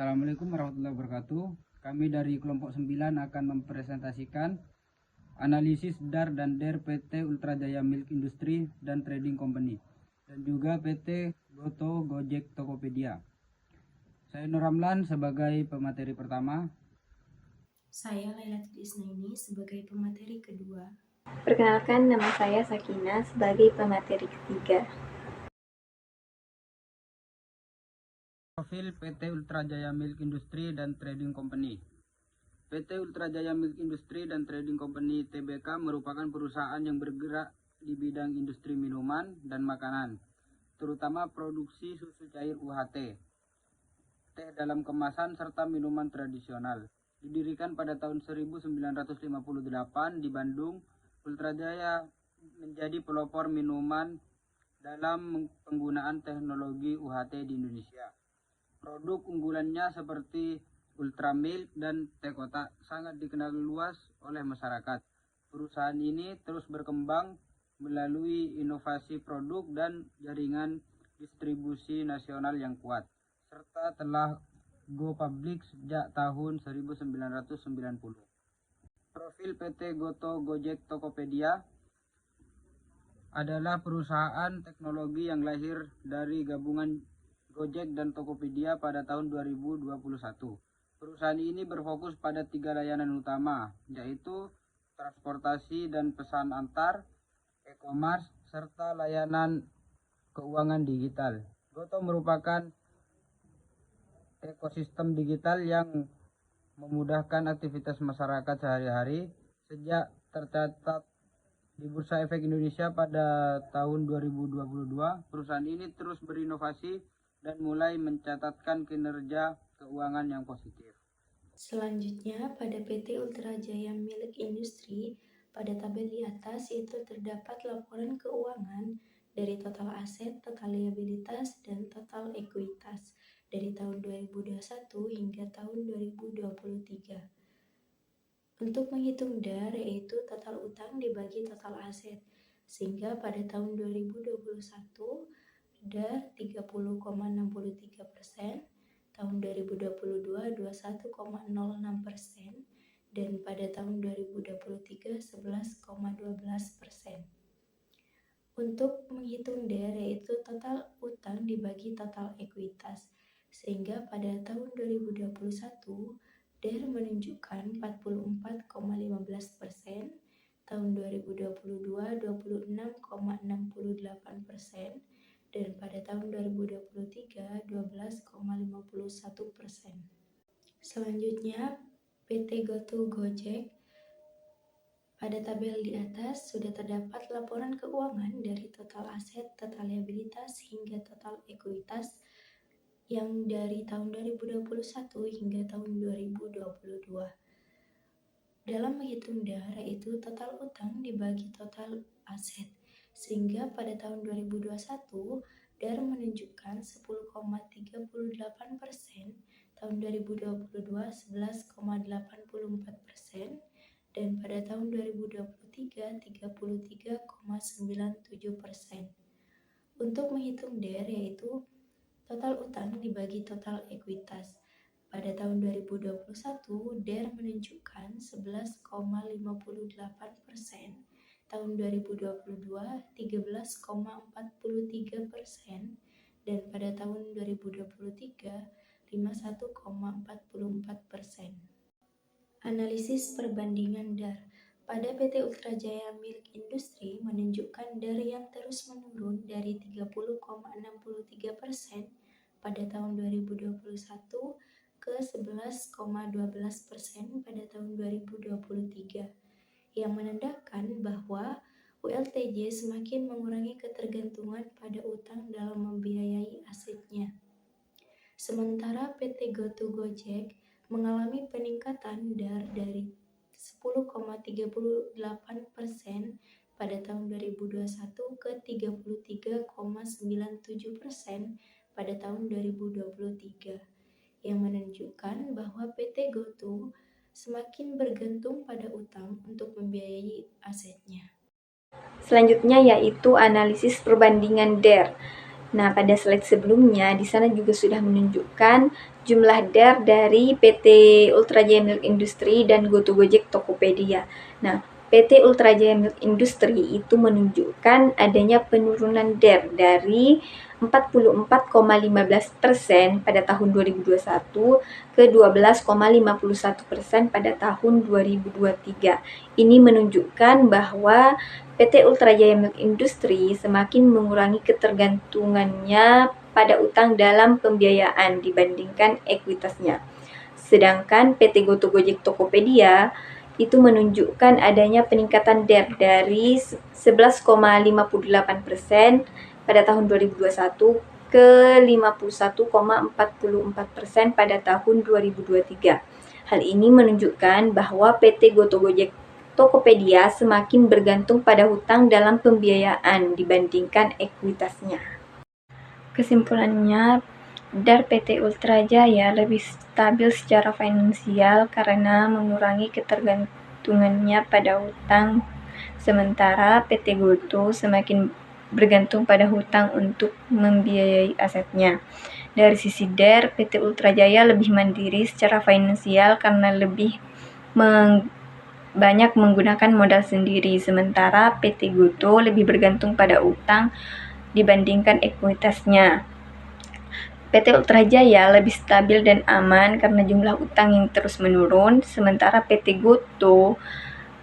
Assalamualaikum warahmatullahi wabarakatuh. Kami dari kelompok 9 akan mempresentasikan analisis DAR dan DER PT Ultra Jaya Milk Industry dan Trading Company dan juga PT Goto Gojek Tokopedia. Saya Nur Ramlan sebagai pemateri pertama. Saya Lailatul Isnaini sebagai pemateri kedua. Perkenalkan, nama saya Sakina sebagai pemateri ketiga. Profil PT Ultra Jaya Milk Industry dan Trading Company. PT Ultra Jaya Milk Industry dan Trading Company (TBK) merupakan perusahaan yang bergerak di bidang industri minuman dan makanan, terutama produksi susu cair UHT, teh dalam kemasan serta minuman tradisional. Didirikan pada tahun 1958 di Bandung, Ultra Jaya menjadi pelopor minuman dalam penggunaan teknologi UHT di Indonesia. Produk unggulannya seperti Ultra Milk dan teh kotak sangat dikenal luas oleh masyarakat. Perusahaan ini terus berkembang melalui inovasi produk dan jaringan distribusi nasional yang kuat, serta telah go public sejak tahun 1990. Profil PT Goto Gojek Tokopedia adalah perusahaan teknologi yang lahir dari gabungan Gojek dan Tokopedia pada tahun 2021. Perusahaan ini berfokus pada 3 layanan utama, yaitu transportasi dan pesan antar, e-commerce, serta layanan keuangan digital. Goto merupakan ekosistem digital yang memudahkan aktivitas masyarakat sehari-hari. Sejak tercatat di Bursa Efek Indonesia pada tahun 2022, perusahaan ini terus berinovasi dan mulai mencatatkan kinerja keuangan yang positif. Selanjutnya, pada PT Ultra Jaya Milk Industry, pada tabel di atas itu terdapat laporan keuangan dari total aset, total liabilitas, dan total ekuitas dari tahun 2021 hingga tahun 2023. Untuk menghitung DAR yaitu total utang dibagi total aset, sehingga pada tahun 2021 DAR 30,63%, tahun 2022 21,06%, dan pada tahun 2023 11,12%. Untuk menghitung DAR yaitu total utang dibagi total ekuitas, sehingga pada tahun 2021 DAR menunjukkan 44,15%, tahun 2022 26,68%, dan pada tahun 2023 12,51%. Selanjutnya, PT Goto Gojek. Pada tabel di atas sudah terdapat laporan keuangan dari total aset, total liabilitas, hingga total ekuitas yang dari tahun 2021 hingga tahun 2022. Dalam menghitung DAR itu total utang dibagi total aset, sehingga pada tahun 2021 DAR menunjukkan 10,38%, tahun 2022 11,84%, dan pada tahun 2023 33,97%. Untuk menghitung DAR yaitu total utang dibagi total ekuitas. Pada tahun 2021 DAR menunjukkan 11,58%, tahun 2022 13,43%, dan pada tahun 2023 51,44%. Analisis perbandingan DAR pada PT Ultra Jaya Milk Industry menunjukkan DAR yang terus menurun dari 30,63% pada tahun 2021 ke 11,12% pada tahun 2023, yang menandakan bahwa ULTJ semakin mengurangi ketergantungan pada utang dalam membiayai asetnya. Sementara PT Goto Gojek mengalami peningkatan DAR dari 10,38% pada tahun 2021 ke 33,97% pada tahun 2023, yang menunjukkan bahwa PT Goto semakin bergantung pada utang untuk membiayai asetnya. Selanjutnya yaitu analisis perbandingan DAR. Nah, pada slide sebelumnya di sana juga sudah menunjukkan jumlah DAR dari PT Ultra Jaya Milk Industry dan GoTo Gojek Tokopedia. Nah, PT Ultra Jaya Milk Industry itu menunjukkan adanya penurunan DAR dari 44,15% pada tahun 2021 ke 12,51% pada tahun 2023. Ini menunjukkan bahwa PT Ultra Jaya Milk Industry semakin mengurangi ketergantungannya pada utang dalam pembiayaan dibandingkan ekuitasnya. Sedangkan PT GoTo Gojek Tokopedia itu menunjukkan adanya peningkatan DAR dari 11,58% pada tahun 2021 ke 51,44% pada tahun 2023. Hal ini menunjukkan bahwa PT GoTo Gojek Tokopedia semakin bergantung pada hutang dalam pembiayaan dibandingkan ekuitasnya. Kesimpulannya, DAR PT Ultra Jaya lebih stabil secara finansial karena mengurangi ketergantungannya pada hutang, sementara PT GoTo semakin bergantung pada hutang untuk membiayai asetnya. Dari sisi DAR, PT Ultra Jaya lebih mandiri secara finansial karena lebih banyak menggunakan modal sendiri, sementara PT GoTo lebih bergantung pada utang dibandingkan ekuitasnya. PT Ultra Jaya lebih stabil dan aman karena jumlah utang yang terus menurun, sementara PT GoTo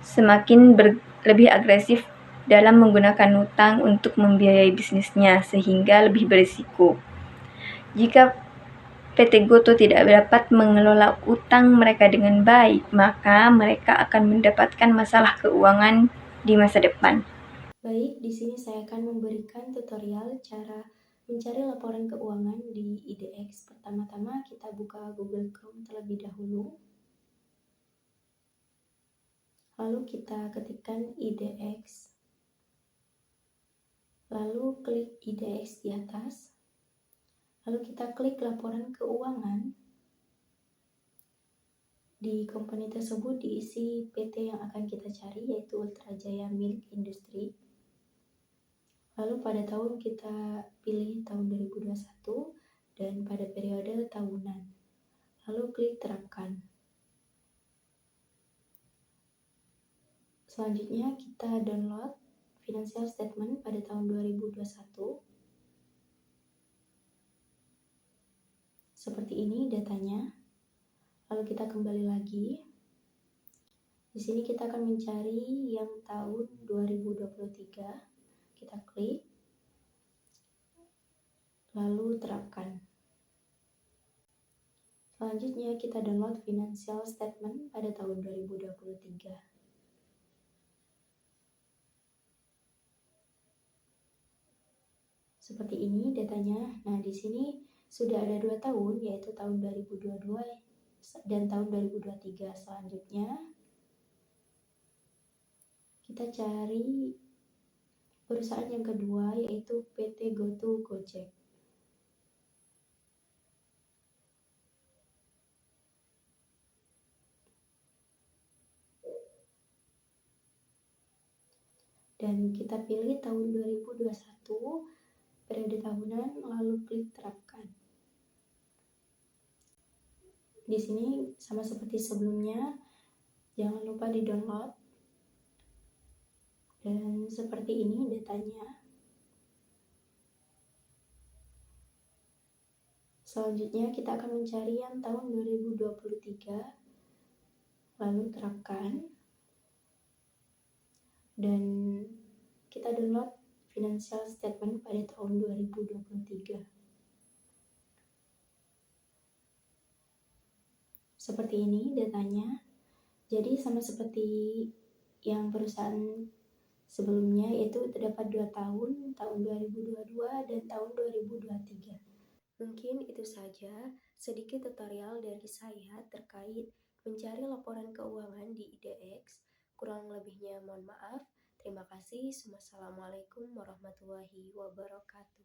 semakin lebih agresif dalam menggunakan utang untuk membiayai bisnisnya, sehingga lebih berisiko. Jika PT GoTo tidak dapat mengelola utang mereka dengan baik, maka mereka akan mendapatkan masalah keuangan di masa depan. Baik, di sini saya akan memberikan tutorial cara mencari laporan keuangan di IDX. Pertama-tama kita buka Google Chrome terlebih dahulu. Lalu kita ketikkan IDX. Lalu klik IDX di atas. Lalu kita klik laporan keuangan. Di company tersebut diisi PT yang akan kita cari, yaitu Ultra Jaya Milk Industry. Lalu pada tahun kita pilih tahun 2021 dan pada periode tahunan. Lalu klik terapkan. Selanjutnya kita download financial statement pada tahun 2021. Seperti ini datanya. Lalu kita kembali lagi. Di sini kita akan mencari yang tahun 2023. Kita klik, lalu terapkan. Selanjutnya kita download financial statement pada tahun 2023. Seperti ini datanya. Nah, di sini sudah ada 2 tahun, yaitu tahun 2022 dan tahun 2023. Selanjutnya kita cari perusahaan yang kedua, yaitu PT GoTo Gojek. Dan kita pilih tahun 2021, periode tahunan, lalu klik terapkan. Di sini sama seperti sebelumnya, jangan lupa di-download. Dan seperti ini datanya. Selanjutnya kita akan mencari yang tahun 2023, lalu terapkan. Dan kita download financial statement pada tahun 2023. Seperti ini datanya. Jadi sama seperti yang perusahaan sebelumnya, yaitu terdapat 2 tahun 2022 dan tahun 2023. Mungkin itu saja sedikit tutorial dari saya terkait mencari laporan keuangan di IDX. Kurang lebihnya mohon maaf. Terima kasih. Wassalamualaikum warahmatullahi wabarakatuh.